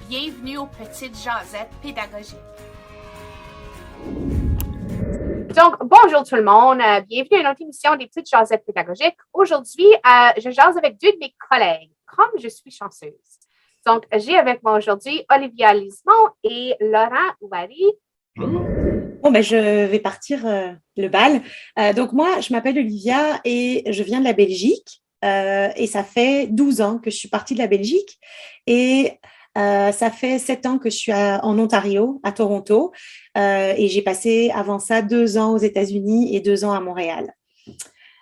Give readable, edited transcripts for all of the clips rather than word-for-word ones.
Bienvenue aux Petites Jasettes pédagogiques. Donc, bonjour tout le monde. Bienvenue à une autre émission des Petites Jasettes pédagogiques. Aujourd'hui, je jase avec deux de mes collègues, comme je suis chanceuse. Donc, j'ai avec moi aujourd'hui Olivia Lismont et Laurent Ouari. Bon, ben, je vais partir le bal. Donc, moi, je m'appelle Olivia et je viens de la Belgique. Et ça fait 12 ans que je suis partie de la Belgique. Et ça fait 7 ans que je suis en Ontario, à Toronto. Et j'ai passé avant ça 2 ans aux États-Unis et 2 ans à Montréal.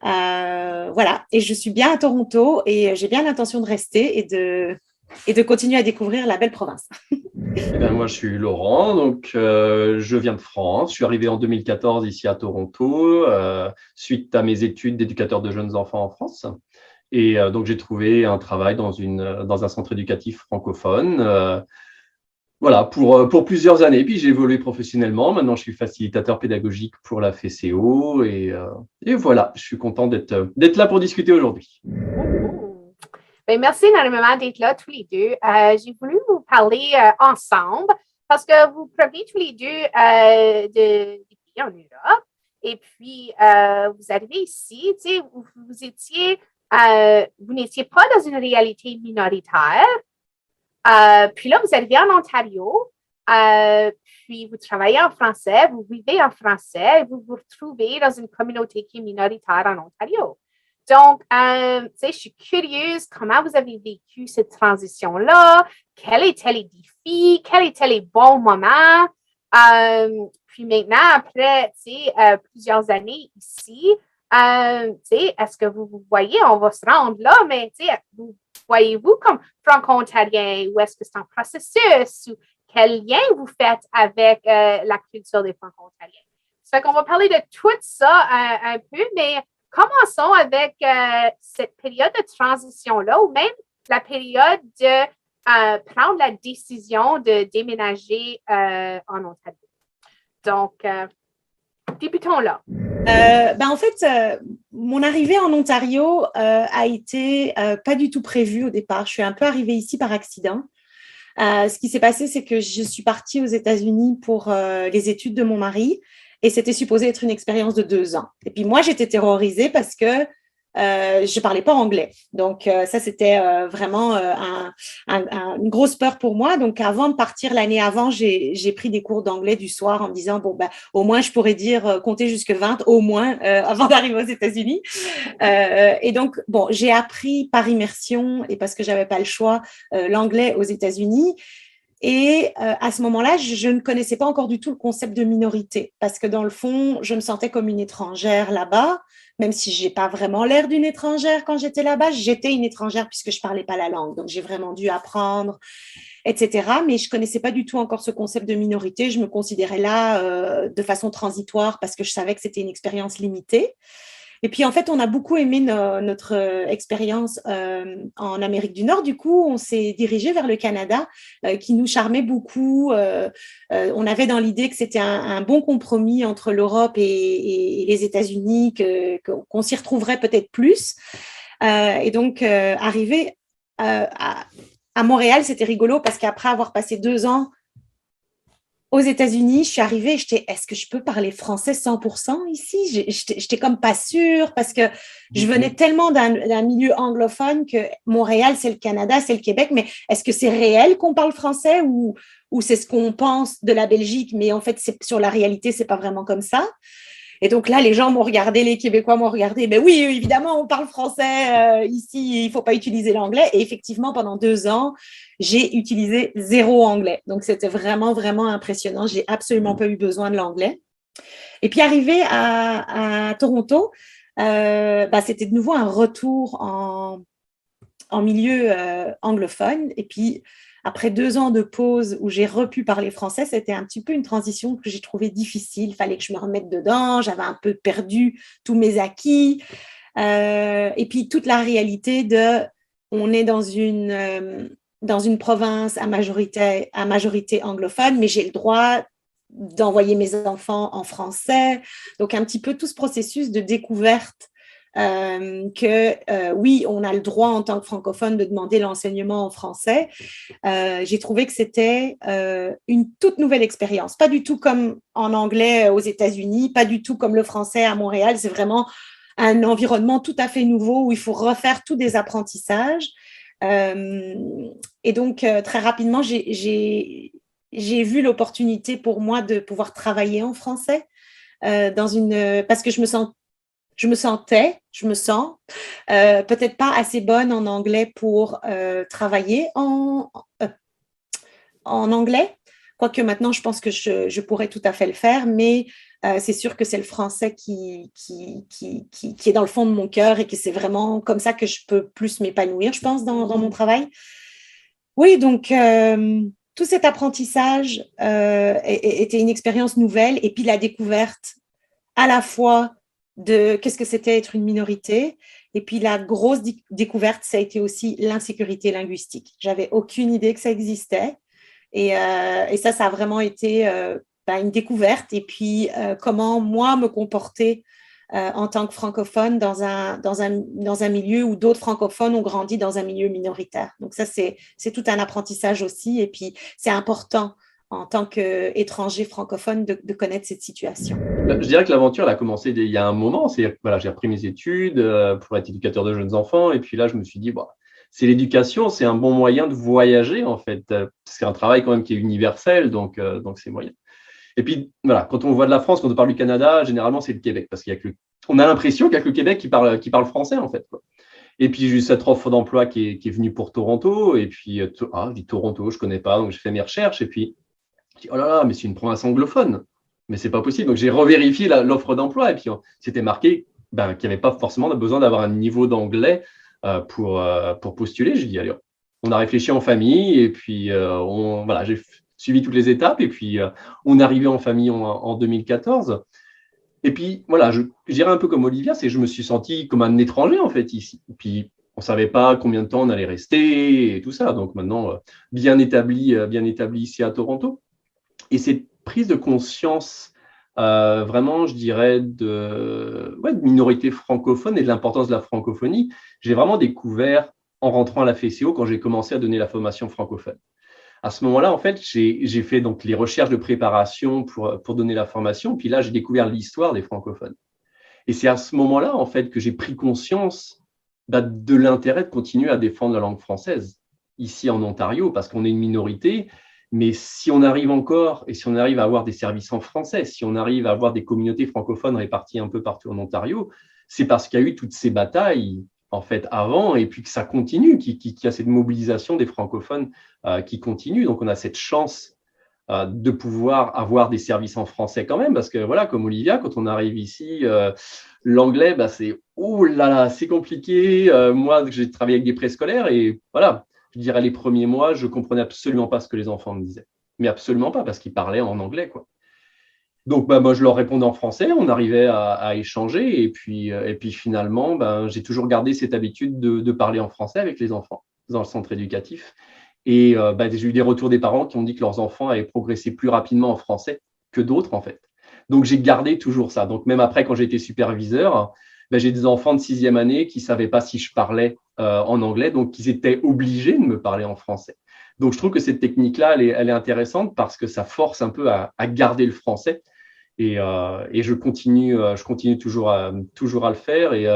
Voilà. Et je suis bien à Toronto et j'ai bien l'intention de rester et de continuer à découvrir la belle province. Eh bien, moi, je suis Laurent, donc je viens de France. Je suis arrivé en 2014 ici à Toronto, suite à mes études d'éducateur de jeunes enfants en France. Et donc, j'ai trouvé un travail dans un centre éducatif francophone, voilà, pour plusieurs années. Puis, j'ai évolué professionnellement. Maintenant, je suis facilitateur pédagogique pour la FCO. Et voilà, je suis content d'être là pour discuter aujourd'hui. Bien, merci énormément d'être là tous les deux. J'ai voulu vous parler ensemble parce que vous provenez tous les deux des pays en Europe. Et puis, vous arrivez ici, tu sais, vous n'étiez pas dans une réalité minoritaire. Puis là, vous arrivez en Ontario. Puis, vous travaillez en français, vous vivez en français et vous vous retrouvez dans une communauté qui est minoritaire en Ontario. Donc, tu sais, je suis curieuse comment vous avez vécu cette transition-là, quels étaient les défis, quels étaient les bons moments. Puis maintenant, après, tu sais, plusieurs années ici, tu sais, est-ce que vous voyez, on va se rendre là, mais tu sais, vous voyez-vous comme franco-ontarien ou est-ce que c'est un processus ou quel lien vous faites avec la culture des franco-ontariens? Ça fait qu'on va parler de tout ça un peu, mais commençons avec cette période de transition-là ou même la période de prendre la décision de déménager en Ontario. Donc, débutons là. En fait, mon arrivée en Ontario a été pas du tout prévue au départ. Je suis un peu arrivée ici par accident. Ce qui s'est passé, c'est que je suis partie aux États-Unis pour les études de mon mari et c'était supposé être une expérience de 2 ans. Et puis moi, j'étais terrorisée parce que je parlais pas anglais. Donc ça, c'était vraiment une grosse peur pour moi. Donc avant de partir l'année avant, j'ai pris des cours d'anglais du soir en me disant, bon, ben, au moins, je pourrais dire compter jusque 20, au moins, avant d'arriver aux États-Unis. Et donc, bon, j'ai appris par immersion et parce que j'avais pas le choix, l'anglais aux États-Unis. Et à ce moment-là, je ne connaissais pas encore du tout le concept de minorité parce que dans le fond, je me sentais comme une étrangère là-bas, même si j'ai pas vraiment l'air d'une étrangère quand j'étais là-bas. J'étais une étrangère puisque je parlais pas la langue, donc j'ai vraiment dû apprendre, etc. Mais je connaissais pas du tout encore ce concept de minorité. Je me considérais là de façon transitoire parce que je savais que c'était une expérience limitée. Et puis, en fait, on a beaucoup aimé notre expérience en Amérique du Nord. Du coup, on s'est dirigé vers le Canada, qui nous charmait beaucoup. On avait dans l'idée que c'était un bon compromis entre l'Europe et les États-Unis, qu'on s'y retrouverait peut-être plus. Et donc, arriver à Montréal, c'était rigolo parce qu'après avoir passé 2 ans aux États-Unis, je suis arrivée et j'étais, est-ce que je peux parler français 100% ici? J'étais comme pas sûre parce que je venais tellement d'un milieu anglophone que Montréal, c'est le Canada, c'est le Québec, mais est-ce que c'est réel qu'on parle français ou c'est ce qu'on pense de la Belgique, mais en fait, sur la réalité, c'est pas vraiment comme ça. Et donc là, les gens m'ont regardé, les Québécois m'ont regardé. Mais oui, évidemment, on parle français ici, il faut pas utiliser l'anglais. Et effectivement, pendant 2 ans, j'ai utilisé zéro anglais. Donc, c'était vraiment, vraiment impressionnant. J'ai absolument pas eu besoin de l'anglais. Et puis, arrivé à Toronto, c'était de nouveau un retour en milieu anglophone. Et puis, après 2 ans de pause où j'ai repu parler français, c'était un petit peu une transition que j'ai trouvée difficile. Il fallait que je me remette dedans. J'avais un peu perdu tous mes acquis. Et puis, toute la réalité on est dans une province à majorité anglophone, mais j'ai le droit d'envoyer mes enfants en français. Donc, un petit peu tout ce processus de découverte oui, on a le droit en tant que francophone de demander l'enseignement en français. J'ai trouvé que c'était une toute nouvelle expérience. Pas du tout comme en anglais aux États-Unis, pas du tout comme le français à Montréal. C'est vraiment un environnement tout à fait nouveau où il faut refaire tous des apprentissages. Et donc, très rapidement, j'ai vu l'opportunité pour moi de pouvoir travailler en français parce que je me sens peut-être pas assez bonne en anglais pour travailler en anglais, quoique maintenant je pense que je pourrais tout à fait le faire, mais c'est sûr que c'est le français qui est dans le fond de mon cœur et que c'est vraiment comme ça que je peux plus m'épanouir, je pense, dans mon travail. Oui, donc tout cet apprentissage était une expérience nouvelle et puis la découverte à la fois de qu'est-ce que c'était être une minorité. Et puis la grosse découverte, ça a été aussi l'insécurité linguistique. J'avais aucune idée que ça existait. Et ça a vraiment été une découverte. Et puis comment moi me comporter en tant que francophone dans un milieu où d'autres francophones ont grandi dans un milieu minoritaire. Donc ça, c'est tout un apprentissage aussi. Et puis c'est important en tant qu'étranger francophone de connaître cette situation. Je dirais que l'aventure, elle a commencé il y a un moment. Voilà, j'ai repris mes études pour être éducateur de jeunes enfants. Et puis là, je me suis dit, c'est l'éducation, c'est un bon moyen de voyager, en fait. C'est un travail quand même qui est universel, donc c'est moyen. Et puis, voilà, quand on voit de la France, quand on parle du Canada, généralement, c'est le Québec. Parce on a l'impression qu'il n'y a que le Québec qui parle français, en fait, quoi. Et puis, j'ai eu cette offre d'emploi qui est venue pour Toronto. Et puis, je dis Toronto, je ne connais pas. Donc, j'ai fait mes recherches. Et puis, je dis, oh là là, mais c'est une province anglophone. Mais c'est pas possible. Donc, j'ai revérifié l'offre d'emploi. Et puis, c'était marqué qu'il n'y avait pas forcément besoin d'avoir un niveau d'anglais pour postuler. J'ai dit, allez, on a réfléchi en famille. Et puis, j'ai suivi toutes les étapes. Et puis, on est arrivé en famille en 2014. Et puis, voilà, je dirais un peu comme Olivia, c'est que je me suis senti comme un étranger, en fait, ici. Et puis, on ne savait pas combien de temps on allait rester et tout ça. Donc, maintenant, bien établi ici à Toronto. Et cette prise de conscience, vraiment, je dirais, de minorité francophone et de l'importance de la francophonie, j'ai vraiment découvert en rentrant à la FCO quand j'ai commencé à donner la formation francophone. À ce moment-là, en fait, j'ai fait donc les recherches de préparation pour donner la formation. Puis là, j'ai découvert l'histoire des francophones. Et c'est à ce moment-là, en fait, que j'ai pris conscience de l'intérêt de continuer à défendre la langue française ici en Ontario, parce qu'on est une minorité. Mais si on arrive à avoir des services en français, si on arrive à avoir des communautés francophones réparties un peu partout en Ontario, c'est parce qu'il y a eu toutes ces batailles en fait avant et puis que ça continue, qu'il y a cette mobilisation des francophones qui continue. Donc on a cette chance de pouvoir avoir des services en français quand même, parce que voilà, comme Olivia, quand on arrive ici, l'anglais, c'est compliqué. Moi, j'ai travaillé avec des préscolaires et voilà. Je dirais les premiers mois, je ne comprenais absolument pas ce que les enfants me disaient. Mais absolument pas, parce qu'ils parlaient en anglais, quoi. Donc, moi, je leur répondais en français, on arrivait à échanger. Et puis finalement, j'ai toujours gardé cette habitude de parler en français avec les enfants dans le centre éducatif. Et j'ai eu des retours des parents qui ont dit que leurs enfants avaient progressé plus rapidement en français que d'autres, en fait. Donc, j'ai gardé toujours ça. Donc, même après, quand j'ai été superviseur, j'ai des enfants de 6e année qui ne savaient pas si je parlais en anglais, donc ils étaient obligés de me parler en français. Donc, je trouve que cette technique-là, elle est intéressante parce que ça force un peu à garder le français. Et je continue toujours à le faire. Et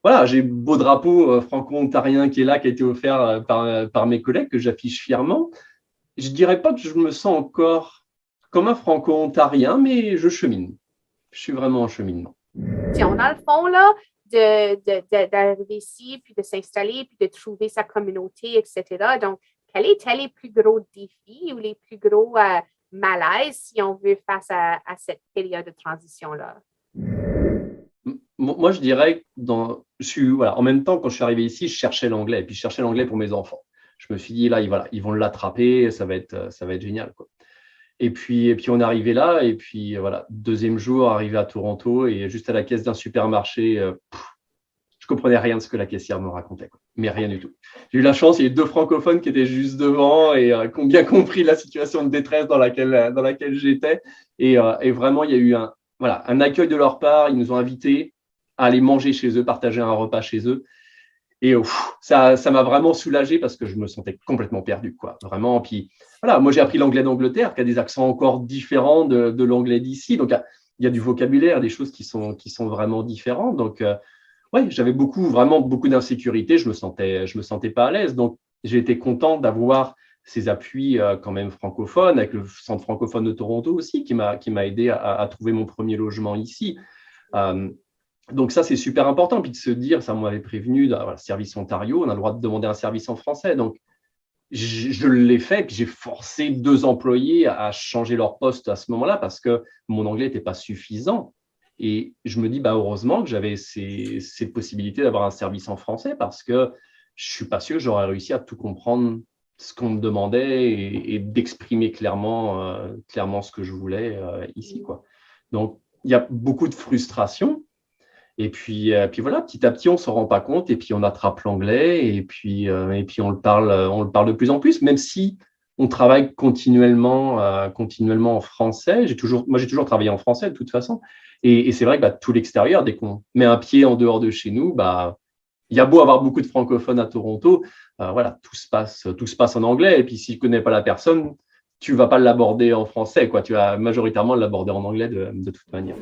voilà, j'ai beau drapeau franco-ontarien qui est là, qui a été offert par mes collègues, que j'affiche fièrement. Je ne dirais pas que je me sens encore comme un franco-ontarien, mais je chemine. Je suis vraiment en cheminement. Dans le fond, là, d'arriver ici, puis de s'installer, puis de trouver sa communauté, etc. Donc, quels étaient les plus gros défis ou les plus gros malaises, si on veut, face à cette période de transition-là? Moi, je dirais, en même temps, quand je suis arrivé ici, je cherchais l'anglais, et puis je cherchais l'anglais pour mes enfants. Je me suis dit, là, ils vont l'attraper, ça va être génial, quoi. Et puis on est arrivé là, et puis voilà, deuxième jour, arrivé à Toronto, et juste à la caisse d'un supermarché, je comprenais rien de ce que la caissière me racontait, quoi. Mais rien du tout. J'ai eu la chance, il y a eu 2 francophones qui étaient juste devant et qui ont bien compris la situation de détresse dans laquelle j'étais. Et vraiment, il y a eu un accueil de leur part. Ils nous ont invités à aller manger chez eux, partager un repas chez eux. Et ça m'a vraiment soulagé parce que je me sentais complètement perdu, quoi. Vraiment. Puis voilà, moi j'ai appris l'anglais d'Angleterre, qui a des accents encore différents de l'anglais d'ici. Donc il y a du vocabulaire, des choses qui sont vraiment différentes. Donc ouais, j'avais vraiment beaucoup d'insécurité. Je me sentais pas à l'aise. Donc j'ai été content d'avoir ces appuis quand même francophones, avec le Centre francophone de Toronto aussi, qui m'a aidé à trouver mon premier logement ici. Donc ça, c'est super important. Puis de se dire, ça m'avait prévenu, voilà, Service Ontario, on a le droit de demander un service en français. Donc, je l'ai fait, puis j'ai forcé 2 employés à changer leur poste à ce moment-là parce que mon anglais n'était pas suffisant. Et je me dis, heureusement que j'avais ces possibilités d'avoir un service en français parce que je ne suis pas sûr que j'aurais réussi à tout comprendre ce qu'on me demandait et d'exprimer clairement ce que je voulais ici, quoi. Donc, il y a beaucoup de frustration. Et puis voilà, petit à petit, on ne s'en rend pas compte et puis on attrape l'anglais et puis on le parle de plus en plus, même si on travaille continuellement en français. Moi, j'ai toujours travaillé en français de toute façon. Et c'est vrai que tout l'extérieur, dès qu'on met un pied en dehors de chez nous, il y a beau avoir beaucoup de francophones à Toronto, voilà, tout se passe en anglais. Et puis, si tu ne connais pas la personne, tu ne vas pas l'aborder en français, quoi. Tu vas majoritairement l'aborder en anglais de toute manière.